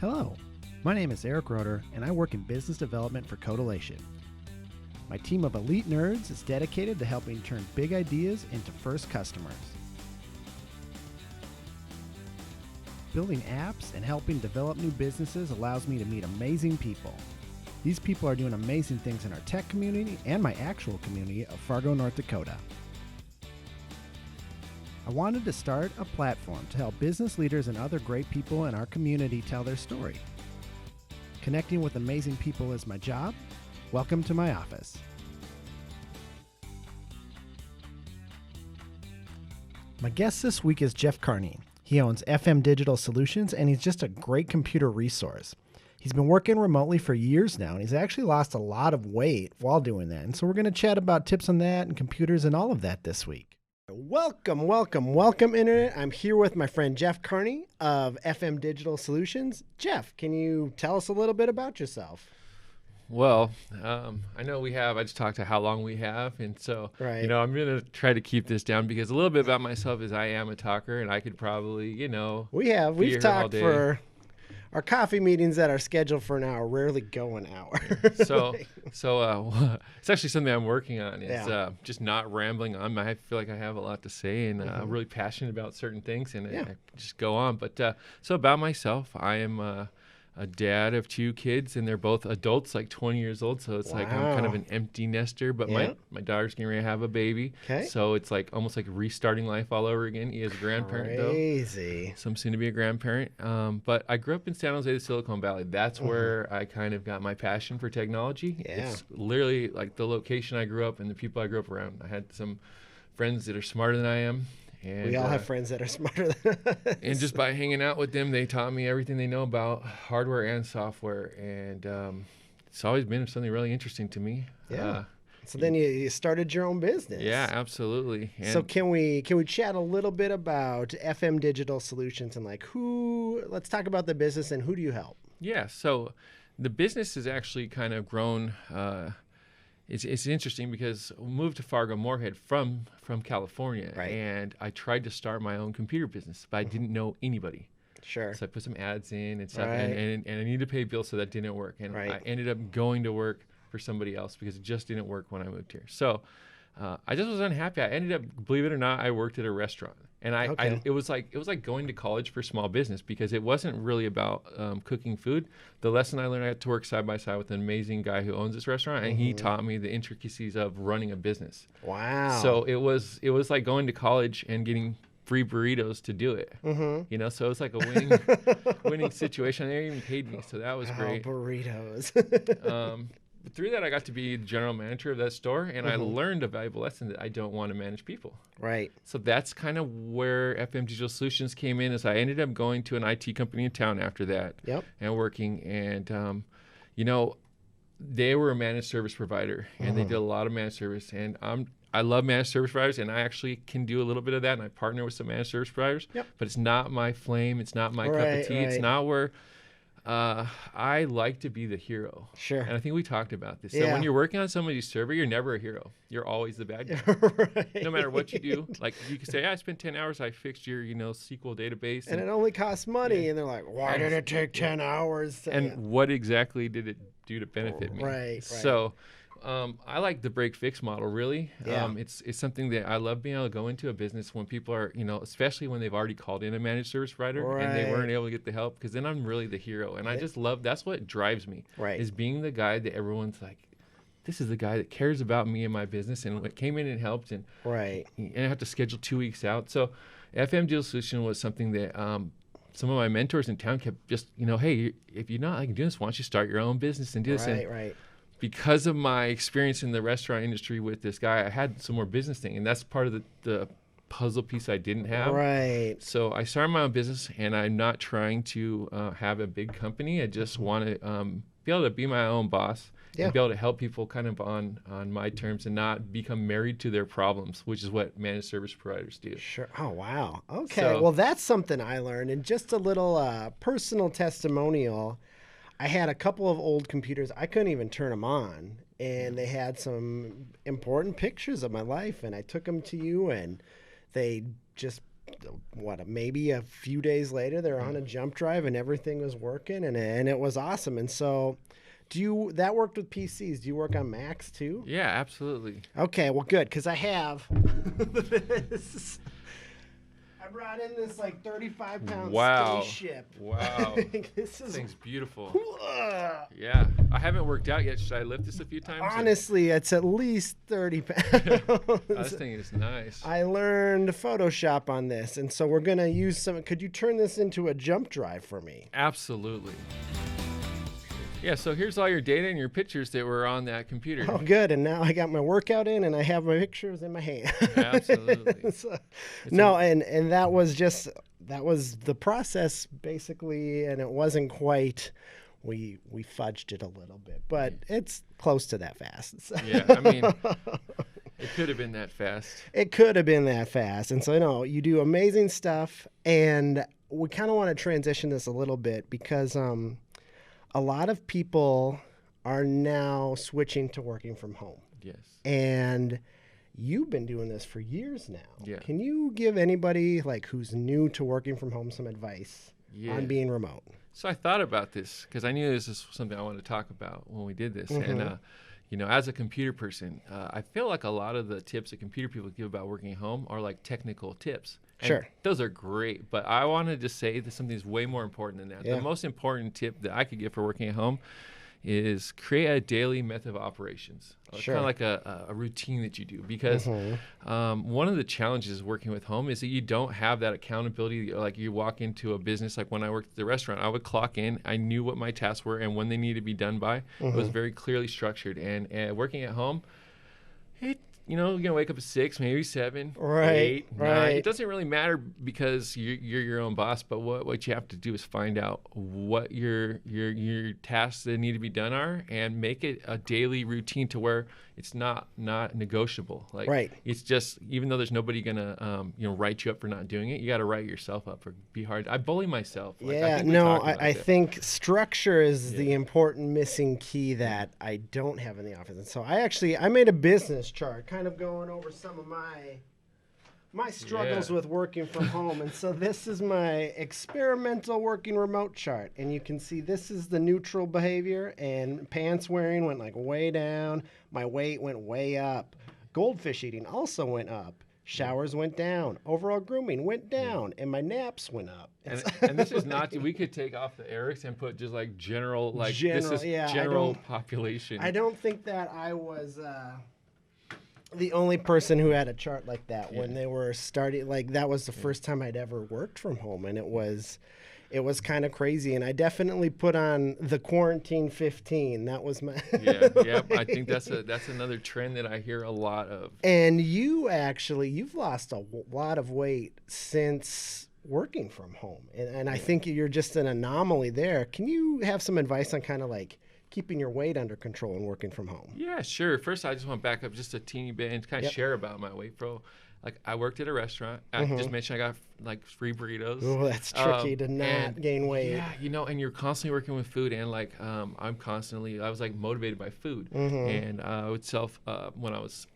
Hello, my name is Erick and I work in business development for Codilation. My team of elite nerds is dedicated to helping turn big ideas into first customers. Building apps and helping develop new businesses allows me to meet amazing people. These people are doing amazing things in our tech community and my actual community of Fargo, North Dakota. I wanted to start a platform to help business leaders and other great people in our community tell their story. Connecting with amazing people is my job. Welcome to my office. My guest this week is Jeff Carney. He owns FM Digital Solutions, and he's just a great computer resource. He's been working remotely for years now, and he's actually lost a lot of weight while doing that. And so we're going to chat about tips on that and computers and all of that this week. Welcome, Internet. I'm here with my friend Jeff Carney of FM Digital Solutions. Jeff, can you tell us a little bit about yourself? Well, I know I just talked to how long we have. And so, right. I'm going to try to keep this down because a little bit about myself is I am a talker and I could probably, We've talked for our coffee meetings that are scheduled for an hour, rarely go an hour. So it's actually something I'm working on is just not rambling on. I feel like I have a lot to say and I'm really passionate about certain things and I just go on. But so about myself, I am a dad of two kids, and they're both adults, like 20 years old. So it's like I'm kind of an empty nester, but my daughter's getting ready to have a baby. Okay. So it's like almost like restarting life all over again. He is a grandparent, Crazy. So I'm soon to be a grandparent. But I grew up in San Jose, the Silicon Valley. That's where I kind of got my passion for technology. Yeah. It's literally like the location I grew up and the people I grew up around. I had some friends that are smarter than I am. And, we all have friends that are smarter than us. And just by hanging out with them, they taught me everything they know about hardware and software. And it's always been something really interesting to me. Yeah. So then you started your own business. Yeah, absolutely. And so can we chat a little bit about FM Digital Solutions and let's talk about the business and who do you help? Yeah. So the business has actually kind of grown. It's interesting because I moved to Fargo Moorhead from California, right. And I tried to start my own computer business, but I didn't know anybody. Sure. So I put some ads in and stuff, right. and I needed to pay bills, so that didn't work. And right. I ended up going to work for somebody else because it just didn't work when I moved here. So I just was unhappy. I ended up, believe it or not, I worked at a restaurant. And it was like going to college for small business because it wasn't really about cooking food. The lesson I learned, I had to work side by side with an amazing guy who owns this restaurant, and he taught me the intricacies of running a business. Wow! So it was like going to college and getting free burritos to do it. So it was like a winning situation. They even paid me, so that was great. Burritos. But through that, I got to be the general manager of that store, and I learned a valuable lesson that I don't want to manage people. Right. So that's kind of where FM Digital Solutions came in. Is I ended up going to an IT company in town after that, and working, and they were a managed service provider, and they did a lot of managed service, and I love managed service providers, and I actually can do a little bit of that, and I partner with some managed service providers. Yep. But it's not my flame. It's not my cup of tea. Right. It's not where. I like to be the hero. Sure. And I think we talked about this. So when you're working on somebody's server, you're never a hero. You're always the bad guy. Right. No matter what you do. Like you can say, I spent 10 hours, I fixed your, SQL database. And it only costs money. And they're like, why did it take 10 hours? And what exactly did it do to benefit me? Right. So I like the break fix model, really. Yeah. It's something that I love being able to go into a business when people are, especially when they've already called in a managed service provider and they weren't able to get the help, because then I'm really the hero. And I just love, that's what drives me, is being the guy that everyone's like, this is the guy that cares about me and my business and what came in and helped. And I have to schedule 2 weeks out. So FM Digital Solution was something that some of my mentors in town kept just, hey, if you're not liking doing this, why don't you start your own business and do this? Right. Because of my experience in the restaurant industry with this guy, I had some more business thing, and that's part of the puzzle piece I didn't have. Right. So I started my own business, and I'm not trying to have a big company. I just want to be able to be my own boss and be able to help people kind of on my terms and not become married to their problems, which is what managed service providers do. Sure. Oh, wow. Okay. Well, that's something I learned. And just a little personal testimonial. I had a couple of old computers. I couldn't even turn them on. And they had some important pictures of my life. And I took them to you, and they just maybe a few days later, they're on a jump drive and everything was working, and it was awesome. And so, that worked with PCs? Do you work on Macs too? Yeah, absolutely. Okay, well, good, because I have this. I brought in this like 35-pound spaceship. Wow. This thing's beautiful. Yeah. I haven't worked out yet. Should I lift this a few times? Honestly, it's at least 30 pounds. This thing is nice. I learned Photoshop on this, and so we're going to use some. Could you turn this into a jump drive for me? Absolutely. Yeah, so here's all your data and your pictures that were on that computer. Oh, good. And now I got my workout in, and I have my pictures in my hand. Absolutely. And that was the process, basically, and it wasn't quite, we fudged it a little bit, but it's close to that fast. So. Yeah, I mean, it could have been that fast. It could have been that fast. And so, you do amazing stuff, and we kind of want to transition this a little bit because a lot of people are now switching to working from home. Yes. And you've been doing this for years now. Yeah. Can you give anybody who's new to working from home some advice on being remote? So I thought about this because I knew this is something I wanted to talk about when we did this. And, as a computer person, I feel like a lot of the tips that computer people give about working at home are like technical tips. And sure. Those are great, but I wanted to say that something is way more important than that. Yeah. The most important tip that I could give for working at home is create a daily method of operations. Sure. Kind of like a routine that you do, because one of the challenges working with home is that you don't have that accountability. Like you walk into a business, like when I worked at the restaurant, I would clock in, I knew what my tasks were and when they needed to be done by. It was very clearly structured. And working at home, you're going to wake up at 6, maybe 7, 8, 9. It doesn't really matter because you're your own boss, but what you have to do is find out what your tasks that need to be done are and make it a daily routine to where it's not negotiable. It's just, even though there's nobody going to write you up for not doing it, you got to write yourself up for be hard. I bully myself. I think structure is the important missing key that I don't have in the office. And so I made a business chart kind of going over some of my struggles with working from home. And so this is my experimental working remote chart. And you can see this is the neutral behavior, and pants wearing went way down. My weight went way up. Goldfish eating also went up. Showers went down. Overall grooming went down. And my naps went up. And this is not, we could take off the Ericks and put just general, this is general population. I don't think that I was the only person who had a chart like that when they were starting. That was the first time I'd ever worked from home, and it was kind of crazy. And I definitely put on the quarantine 15. That was my I think that's another trend that I hear a lot of. And you've lost a lot of weight since working from home, and I think you're just an anomaly there. Can you have some advice on kind of keeping your weight under control and working from home? Yeah, sure. First, I just want to back up just a teeny bit and kind of share about my weight, bro. I worked at a restaurant. I just mentioned I got free burritos. Oh, that's tricky to not gain weight. Yeah, and you're constantly working with food, and I was motivated by food, and I would when I was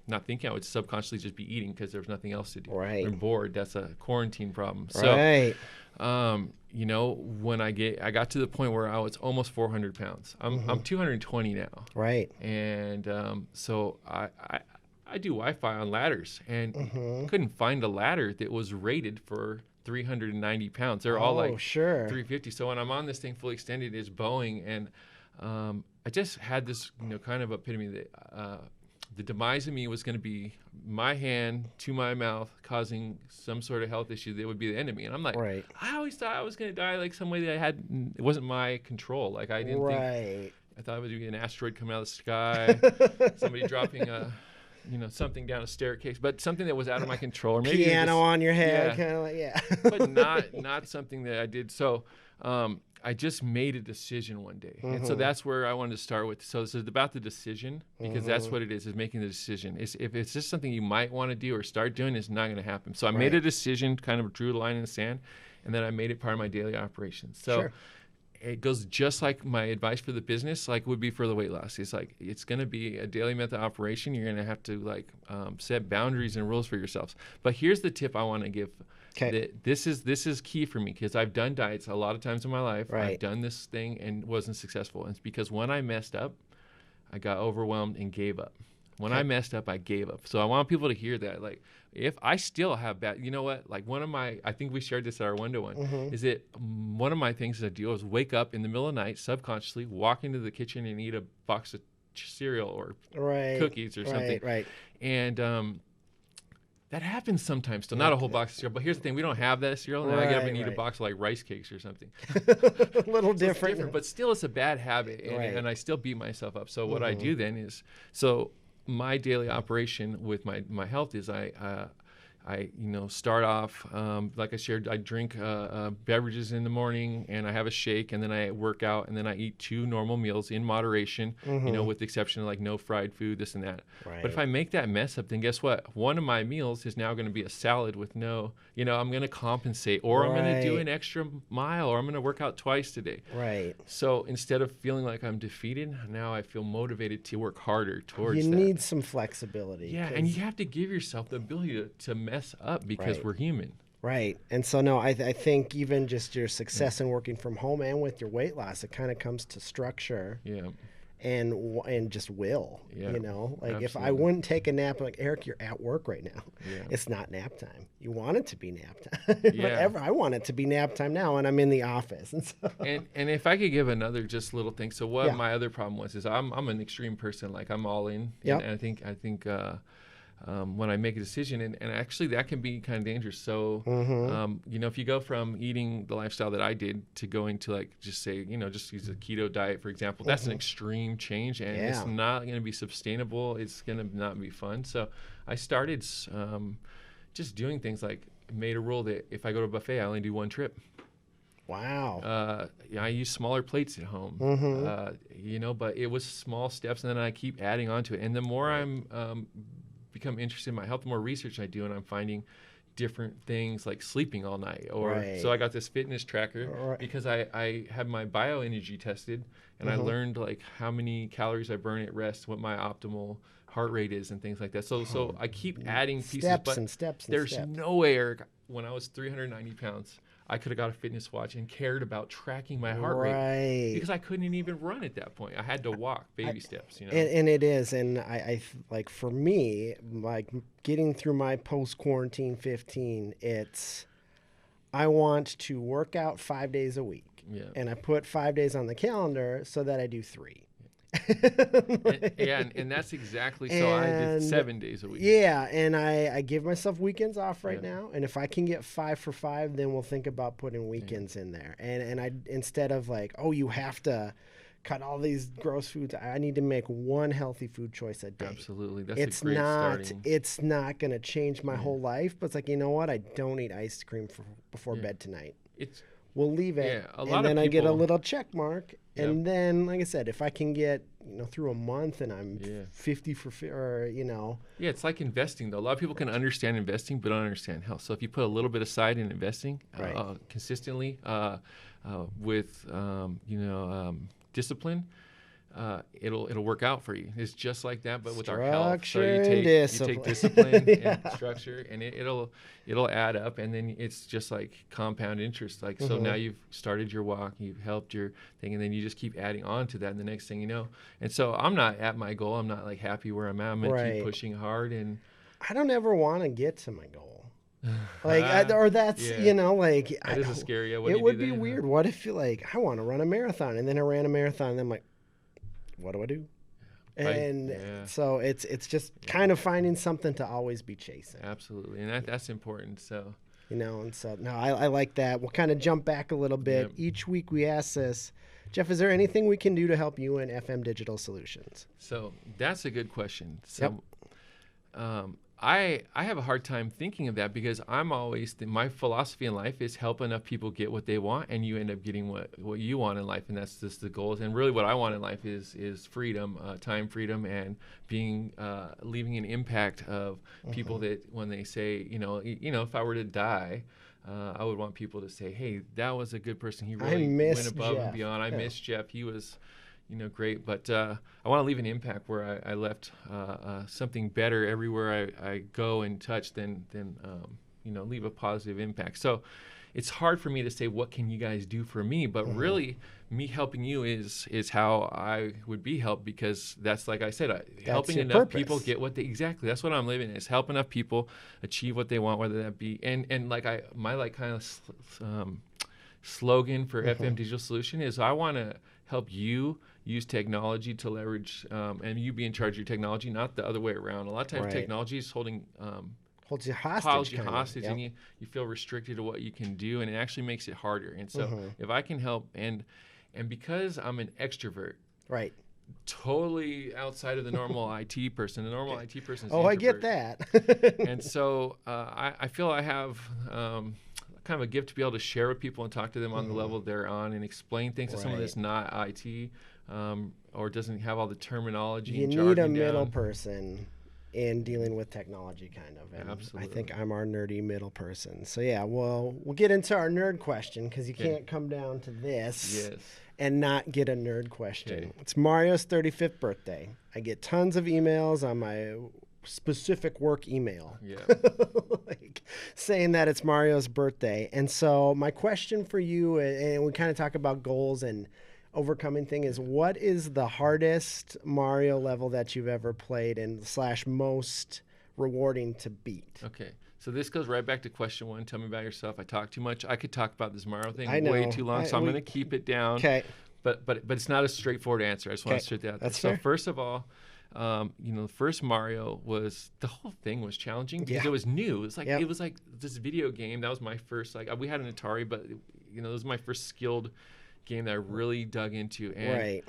not thinking, I would subconsciously just be eating because there was nothing else to do. Right. I'm bored. That's a quarantine problem. Right. So, when I got to the point where I was almost 400 pounds. I'm 220 now. Right. And so I do Wi-Fi on ladders, and couldn't find a ladder that was rated for 390 pounds. They're all 350. So when I'm on this thing fully extended, it's Boeing, and I just had this kind of epitome that the demise of me was going to be my hand to my mouth causing some sort of health issue that would be the end of me. And I'm like, I always thought I was going to die some way that it wasn't my control. I didn't think, I thought it would be an asteroid coming out of the sky, somebody dropping something down a staircase, but something that was out of my control. Or maybe piano on your head, kind of but not something that I did. So I just made a decision one day. And so that's where I wanted to start with. So this is about the decision, because that's what it is making the decision. If it's just something you might want to do or start doing, it's not going to happen. So I made a decision, kind of drew a line in the sand, and then I made it part of my daily operations. So it goes just like my advice for the business, like would be for the weight loss. It's like, it's going to be a daily method operation. You're going to have to like set boundaries and rules for yourselves. But here's the tip I want to give. Okay. This is key for me, because I've done diets a lot of times in my life. Right. I've done this thing and wasn't successful. And it's because when I messed up, I got overwhelmed and gave up. When I messed up, I gave up. So I want people to hear that. Like, if I still have bad, you know what? Like I think we shared this at our one-to-one, is that one of my things that I do is wake up in the middle of the night, subconsciously walk into the kitchen and eat a box of cereal or cookies or something. Right. And that happens sometimes still. Not a whole box of cereal, but here's the thing: we don't have that cereal. Now I get up and eat a box of like rice cakes or something. A little different, but still, it's a bad habit, and I still beat myself up. So what I do then is, my daily operation with my health is I start off, like I shared, I drink beverages in the morning, and I have a shake, and then I work out, and then I eat 2 normal meals in moderation, with the exception of like no fried food, this and that. Right. But if I make that mess up, then guess what? One of my meals is now going to be a salad with no, I'm going to compensate, or I'm going to do an extra mile, or I'm going to work out twice today. Right. So instead of feeling like I'm defeated, now I feel motivated to work harder towards that. You need some flexibility. Yeah, and you have to give yourself the ability to mess up, because we're human. Right. And so, no, I think even just your success in working from home and with your weight loss, it kind of comes to structure. Yeah. And just will, like absolutely. If I wouldn't take a nap, like, Erick, you're at work right now. Yeah. It's not nap time. You want it to be nap time. Whatever. I want it to be nap time now, and I'm in the office. And so. And if I could give another just little thing. So what my other problem was is I'm an extreme person. Like, I'm all in. Yep. And I think when I make a decision, and actually that can be kind of dangerous. So, if you go from eating the lifestyle that I did to going to, like, just say, just use a keto diet, for example, that's an extreme change, and it's not going to be sustainable. It's going to not be fun. So I started just doing things like, made a rule that if I go to a buffet, I only do 1 trip. Wow. I use smaller plates at home, but it was small steps, and then I keep adding on to it. And the more I'm become interested in my health, the more research I do, and I'm finding different things like sleeping all night, so I got this fitness tracker because I had my bioenergy tested, and I learned like how many calories I burn at rest, what my optimal heart rate is, and things like that. So I keep adding pieces, but there's no way, Erick, when I was 390 pounds, I could have got a fitness watch and cared about tracking my heart rate, because I couldn't even run at that point. I had to walk baby steps, And it is, and I like, for me, like, getting through my post-quarantine 15, I want to work out 5 days a week, and I put 5 days on the calendar so that I do 3. and that's exactly I did 7 days a week. Yeah, and I give myself weekends off right now, and if I can get 5 for 5, then we'll think about putting weekends in there. And I, instead of like, you have to cut all these gross foods, I need to make 1 healthy food choice a day. Absolutely, that's a great starting. It's not going to change my whole life, but it's like, you know what? I don't eat ice cream before bed tonight. We'll leave it, and then I get a little check mark, and then, like I said, if I can get through a month and I'm 50 for, or it's like investing though. A lot of people can understand investing, but don't understand health. So if you put a little bit aside in investing, consistently, with discipline, it'll work out for you. It's just like that, but with our health. So you take discipline and structure, and it'll add up, and then it's just like compound interest. Like, so now you've started your walk, you've helped your thing, and then you just keep adding on to that, and the next thing you know. And so I'm not at my goal. I'm not like happy where I'm at. I'm gonna keep pushing hard, and I don't ever want to get to my goal. Like, that is a scary. It would be weird. What if I want to run a marathon, and then I ran a marathon, and I'm like, what do I do? And so it's just kind of finding something to always be chasing. Absolutely, and that's important. So and so no, I like that. We'll kind of jump back a little bit. Each week we ask this, Jeff, is there anything we can do to help you in FM Digital Solutions? So that's a good question. So I have a hard time thinking of that, because I'm always my philosophy in life is help enough people get what they want, and you end up getting what you want in life, and that's just the goals. And really, what I want in life is freedom, time freedom, and being leaving an impact of people that when they say, if I were to die, I would want people to say, hey, that was a good person. He really went above and beyond. I miss Jeff. He was, great. But I want to leave an impact where I left something better everywhere I go and touch than leave a positive impact. So it's hard for me to say, what can you guys do for me? But really, me helping you is how I would be helped, because that's, like I said, helping enough people get what they, exactly, that's what I'm living in, is help enough people achieve what they want, whether that be, and like my kind of slogan for FM Digital Solution is, I want to help you use technology to leverage, and you be in charge of your technology, not the other way around. A lot of times technology is holds you hostage, and you feel restricted to what you can do, and it actually makes it harder. And so if I can help, and because I'm an extrovert, totally outside of the normal IT person. The normal IT person is the introvert. I get that. And so I feel I have kind of a gift to be able to share with people and talk to them on the level they're on, and explain things to someone that's not IT or doesn't have all the terminology and jargon down. You need a middle person in dealing with technology, kind of. And absolutely. I think I'm our nerdy middle person. So yeah, we'll get into our nerd question, because you can't come down to this and not get a nerd question. It's Mario's 35th birthday. I get tons of emails on my specific work email saying that it's Mario's birthday. And so my question for you, and we kind of talk about goals and overcoming thing, is, what is the hardest Mario level that you've ever played, and / most rewarding to beat? Okay, so this goes right back to question 1. Tell me about yourself. I talk too much. I could talk about this Mario thing way too long, so I'm going to keep it down. Okay. But it's not a straightforward answer. I just want to straight that out there. So first of all, the first Mario the whole thing was challenging because it was new. It was like this video game. That was my first, we had an Atari, but it was my first skilled game that I really dug into. And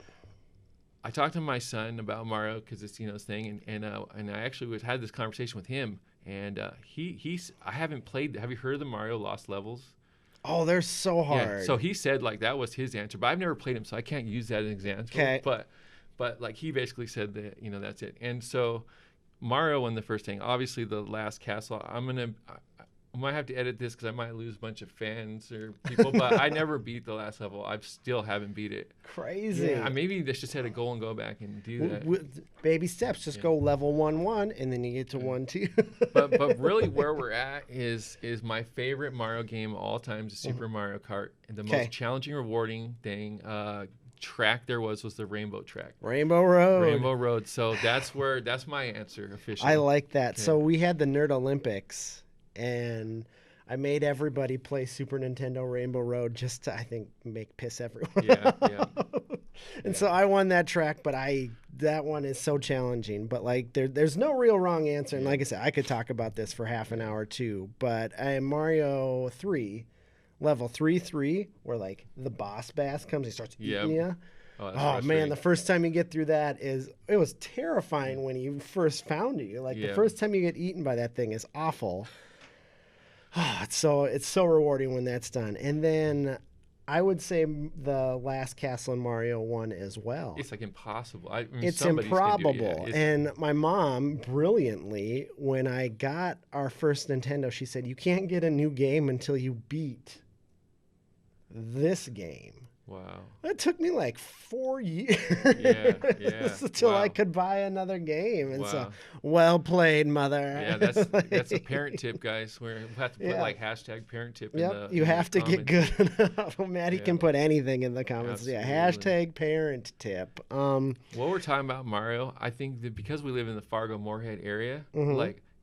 I talked to my son about Mario because it's his thing, and I actually had this conversation with him, and I haven't played. Have you heard of the Mario Lost Levels? Oh, they're so hard. Yeah. So he said that was his answer, but I've never played them, so I can't use that as an example. Okay. But he basically said that that's it. And so Mario won the first thing. Obviously, the last castle. I might have to edit this because I might lose a bunch of fans or people, but I never beat the last level. I still haven't beat it. Crazy. Yeah, maybe they just had a goal and go back and do that. Baby steps. Just go level 1, and then you get to 1, 2. but really where we're at is my favorite Mario game of all time is Super Mario Kart. And the most challenging, rewarding thing track there was the Rainbow track. Rainbow Road. So that's my answer officially. I like that. Okay. So we had the Nerd Olympics, and I made everybody play Super Nintendo Rainbow Road just to, I think, piss everyone. Yeah. And so I won that track, but that one is so challenging. But there's no real wrong answer. And like I said, I could talk about this for half an hour too. But Mario 3, level 3, where the boss bass comes, he starts eating you. Oh man, the first time you get through that it was terrifying when you first found it. The first time you get eaten by that thing is awful. Oh, it's so rewarding when that's done. And then I would say the last castle in Mario 1 as well. It's impossible. It's improbable. And my mom, brilliantly, when I got our first Nintendo, she said, you can't get a new game until you beat this game. Wow. It took me 4 years until I could buy another game. And so, well played, mother. Yeah, that's a parent tip, guys. We'll have to put hashtag parent tip in the you have to comments. Get good enough. Maddie can put anything in the comments. Absolutely. Yeah, hashtag parent tip. What we're talking about, Mario, I think that because we live in the Fargo-Moorhead area,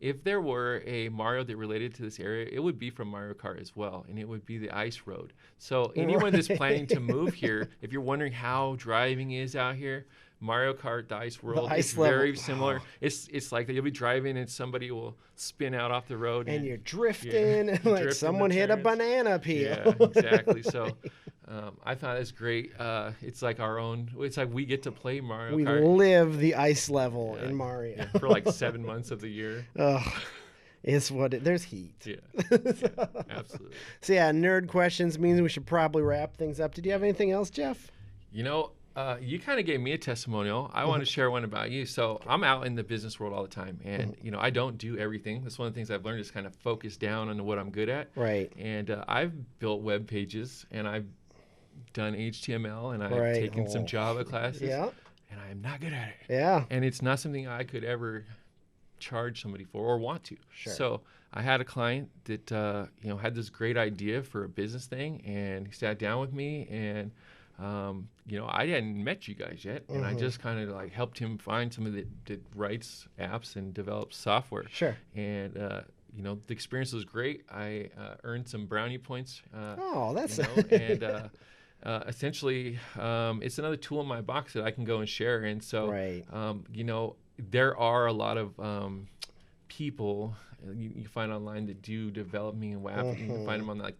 if there were a Mario that related to this area, it would be from Mario Kart as well, and it would be the Ice Road. So anyone that's planning to move here, if you're wondering how driving is out here, Mario Kart, the Ice World, it's very similar. It's like that you'll be driving and somebody will spin out off the road. And you're drifting, and someone hit a banana peel. Yeah, exactly. So I thought it's great. It's like our own. It's like we get to play Mario Kart. We live the ice level in Mario for 7 months of the year. Is there's heat. Yeah, absolutely. So nerd questions means we should probably wrap things up. Did you have anything else, Jeff? You kind of gave me a testimonial. I want to share one about you. So I'm out in the business world all the time, and I don't do everything. That's one of the things I've learned is kind of focus down on what I'm good at. Right. And I've built web pages, and I've done HTML, and I've taken some Java classes. Yeah. And I'm not good at it. Yeah. And it's not something I could ever charge somebody for or want to. Sure. So I had a client that had this great idea for a business thing, and he sat down with me, and I hadn't met you guys yet, and I just kind of like helped him find somebody that writes apps and develops software. Sure. And the experience was great. I earned some brownie points. That's and essentially, it's another tool in my box that I can go and share. And so, there are a lot of people you find online that do development and web. You can find them on that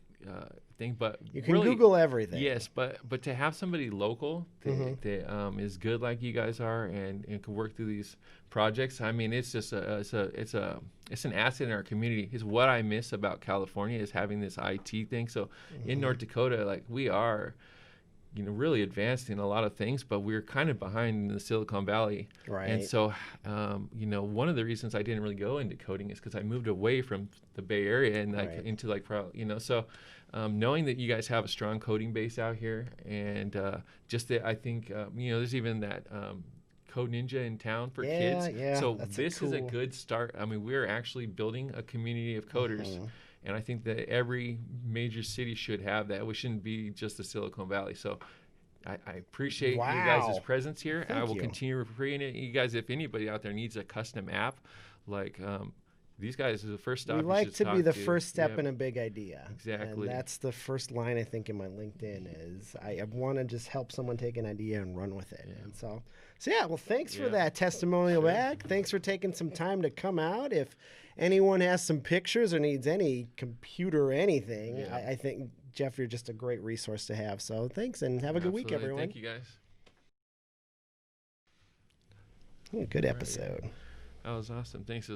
thing, but you can Google everything. Yes, but to have somebody local that is good like you guys are and can work through these projects, I mean, it's just it's an asset in our community. It's what I miss about California is having this IT thing. So in North Dakota, like we are, really advanced in a lot of things, but we're kind of behind in the Silicon Valley. Right. And so, one of the reasons I didn't really go into coding is because I moved away from the Bay Area and into so knowing that you guys have a strong coding base out here, and just that I think, there's even that Code Ninja in town for kids. Yeah, so this is a good start. I mean, we're actually building a community of coders. And I think that every major city should have that. We shouldn't be just the Silicon Valley. So I appreciate you guys' presence here. I will continue referring it. You guys, if anybody out there needs a custom app, like these guys are the first stop. We like to be the first step in a big idea. Exactly. And that's the first line I think in my LinkedIn is I want to just help someone take an idea and run with it. Yeah. And so well, thanks for that testimonial back. Thanks for taking some time to come out. If anyone has some pictures or needs any computer or anything, I think, Jeff, you're just a great resource to have. So thanks, and have a good week, everyone. Thank you, guys. Good episode. That was awesome. Thanks.